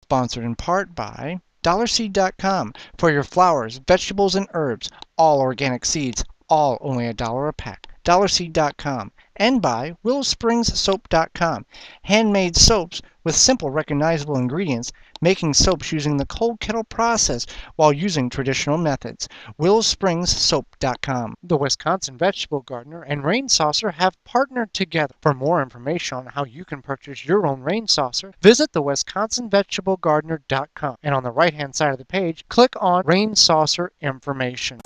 Sponsored in part by DollarSeed.com for your flowers, vegetables, and herbs. All organic seeds, all only $1 a pack. DollarSeed.com. And by WillowSpringsSoap.com. Handmade soaps with simple, recognizable ingredients, making soaps using the cold kettle process while using traditional methods. WillowSpringsSoap.com. The Wisconsin Vegetable Gardener and Rain Saucer have partnered together. For more information on how you can purchase your own rain saucer, visit the WisconsinVegetableGardener.com. And on the right-hand side of the page, click on Rain Saucer Information.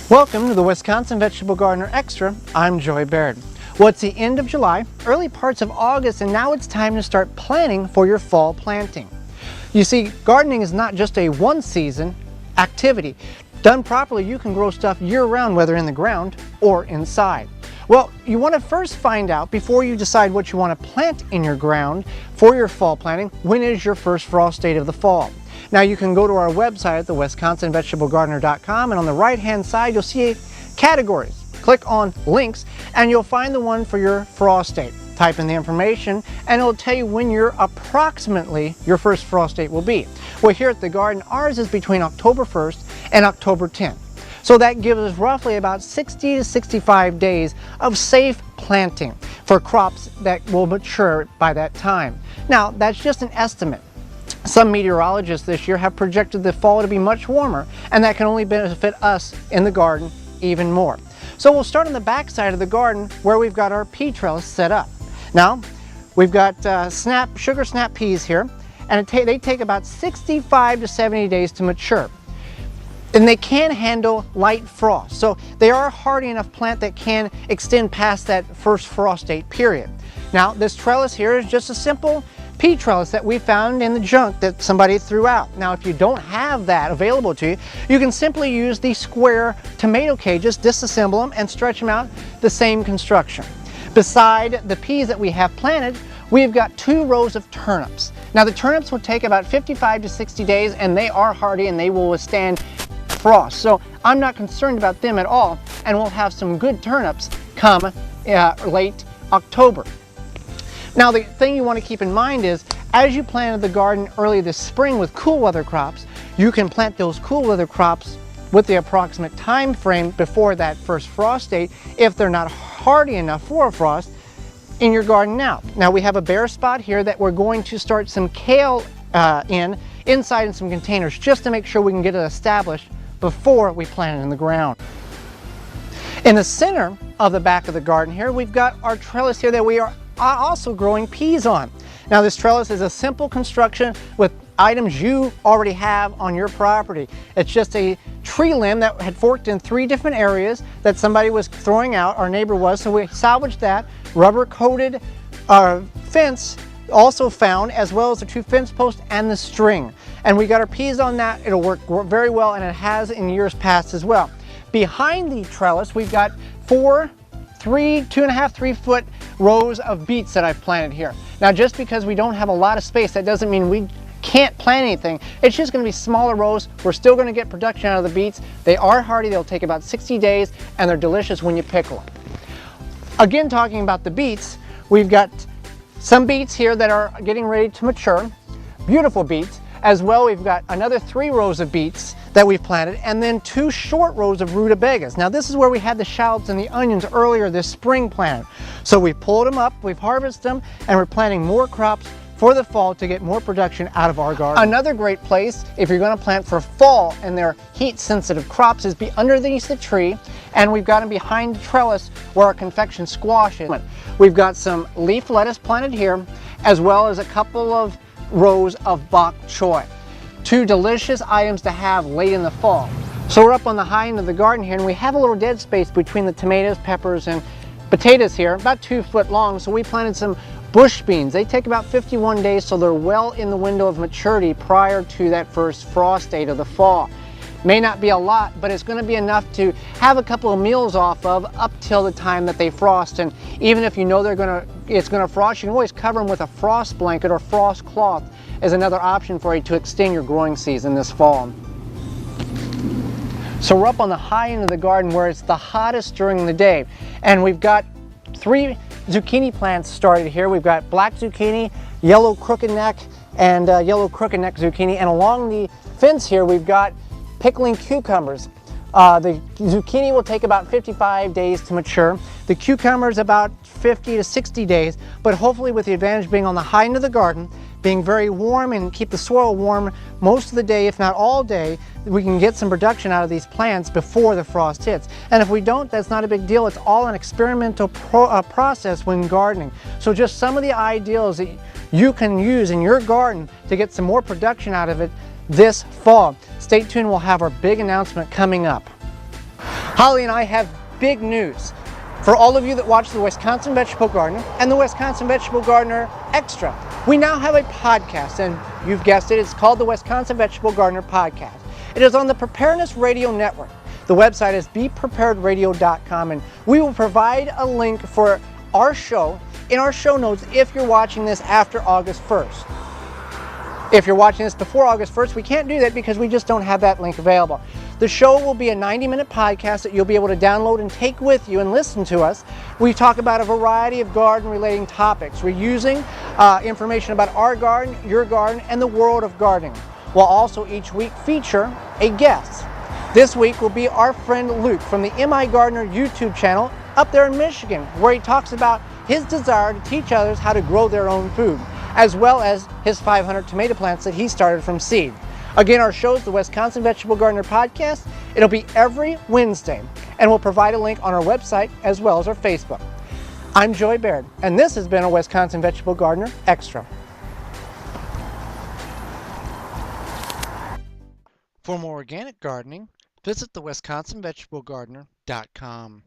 Welcome to the Wisconsin Vegetable Gardener Extra. I'm Joy Baird. Well, it's the end of July, early parts of August, and now it's time to start planning for your fall planting. You see, gardening is not just a one-season activity. Done properly, you can grow stuff year-round, whether in the ground or inside. Well, you want to first find out, before you decide what you want to plant in your ground for your fall planting, when is your first frost date of the fall. Now you can go to our website at the WisconsinVegetableGardener.com, and on the right-hand side you'll see categories. Click on links and you'll find the one for your frost date. Type in the information and it'll tell you when your first frost date will be. Well, here at the garden, ours is between October 1st and October 10th. So that gives us roughly about 60 to 65 days of safe planting for crops that will mature by that time. Now, that's just an estimate. Some meteorologists this year have projected the fall to be much warmer, and that can only benefit us in the garden even more. So we'll start on the back side of the garden where we've got our pea trellis set up. Now, we've got sugar snap peas here, and they take about 65 to 70 days to mature. And they can handle light frost, so they are a hardy enough plant that can extend past that first frost date period. Now, this trellis here is just a simple pea trellis that we found in the junk that somebody threw out. Now, if you don't have that available to you, you can simply use the square tomato cages, disassemble them, and stretch them out, the same construction. Beside the peas that we have planted, we've got 2 rows of turnips. Now, the turnips will take about 55 to 60 days, and they are hardy and they will withstand frost. So I'm not concerned about them at all, and we'll have some good turnips come late October. Now, the thing you want to keep in mind is, as you planted the garden early this spring with cool weather crops, you can plant those cool weather crops with the approximate time frame before that first frost date if they're not hardy enough for a frost in your garden now. Now, we have a bare spot here that we're going to start some kale inside in some containers just to make sure we can get it established before we plant it in the ground. In the center of the back of the garden here, we've got our trellis here that we are also growing peas on. Now, this trellis is a simple construction with items you already have on your property. It's just a tree limb that had forked in 3 different areas that somebody was throwing out, our neighbor was, so we salvaged that. Rubber coated fence also found, as well as the 2 fence posts and the string. And we got our peas on that. It'll work very well, and it has in years past as well. Behind the trellis, we've got 2.5–3 foot rows of beets that I've planted here. Now, just because we don't have a lot of space, that doesn't mean we can't plant anything. It's just going to be smaller rows. We're still going to get production out of the beets. They are hardy. They'll take about 60 days, and they're delicious when you pickle them. Again, talking about the beets, we've got some beets here that are getting ready to mature. Beautiful beets. As well, we've got another 3 rows of beets that we've planted, and then 2 short rows of rutabagas. Now, this is where we had the shallots and the onions earlier this spring planted. So we pulled them up, we've harvested them, and we're planting more crops for the fall to get more production out of our garden. Another great place, if you're going to plant for fall and they're heat-sensitive crops, is be underneath the tree, and we've got them behind the trellis where our confection squash is. We've got some leaf lettuce planted here, as well as a couple of rows of bok choy. 2 delicious items to have late in the fall. So we're up on the high end of the garden here, and we have a little dead space between the tomatoes, peppers, and potatoes here, about 2 foot long. So we planted some bush beans. They take about 51 days, so they're well in the window of maturity prior to that first frost date of the fall. May not be a lot, but it's going to be enough to have a couple of meals off of up till the time that they frost. And even if you know it's going to frost, you can always cover them with a frost blanket or frost cloth as another option for you to extend your growing season this fall. So we're up on the high end of the garden where it's the hottest during the day, and we've got 3 zucchini plants started here. We've got black zucchini, yellow crooked neck, and yellow crooked neck zucchini. And along the fence here, we've got pickling cucumbers. The zucchini will take about 55 days to mature. The cucumbers about 50 to 60 days, but hopefully with the advantage being on the high end of the garden, being very warm and keep the soil warm most of the day, if not all day, we can get some production out of these plants before the frost hits. And if we don't, that's not a big deal. It's all an experimental process when gardening. So just some of the ideals that you can use in your garden to get some more production out of it this fall. Stay tuned, we'll have our big announcement coming up. Holly and I have big news. For all of you that watch the Wisconsin Vegetable Gardener and the Wisconsin Vegetable Gardener Extra, we now have a podcast, and you've guessed it, it's called the Wisconsin Vegetable Gardener Podcast. It is on the Preparedness Radio Network. The website is bepreparedradio.com, and we will provide a link for our show in our show notes if you're watching this after August 1st. If you're watching this before August 1st, we can't do that because we just don't have that link available. The show will be a 90-minute podcast that you'll be able to download and take with you and listen to us. We talk about a variety of garden-relating topics. We're using information about our garden, your garden, and the world of gardening. We'll also each week feature a guest. This week will be our friend Luke from the MI Gardener YouTube channel up there in Michigan, where he talks about his desire to teach others how to grow their own food, as well as his 500 tomato plants that he started from seed. Again, our show is the Wisconsin Vegetable Gardener Podcast. It'll be every Wednesday, and we'll provide a link on our website as well as our Facebook. I'm Joey Baird, and this has been a Wisconsin Vegetable Gardener Extra. For more organic gardening, visit the WisconsinVegetableGardener.com.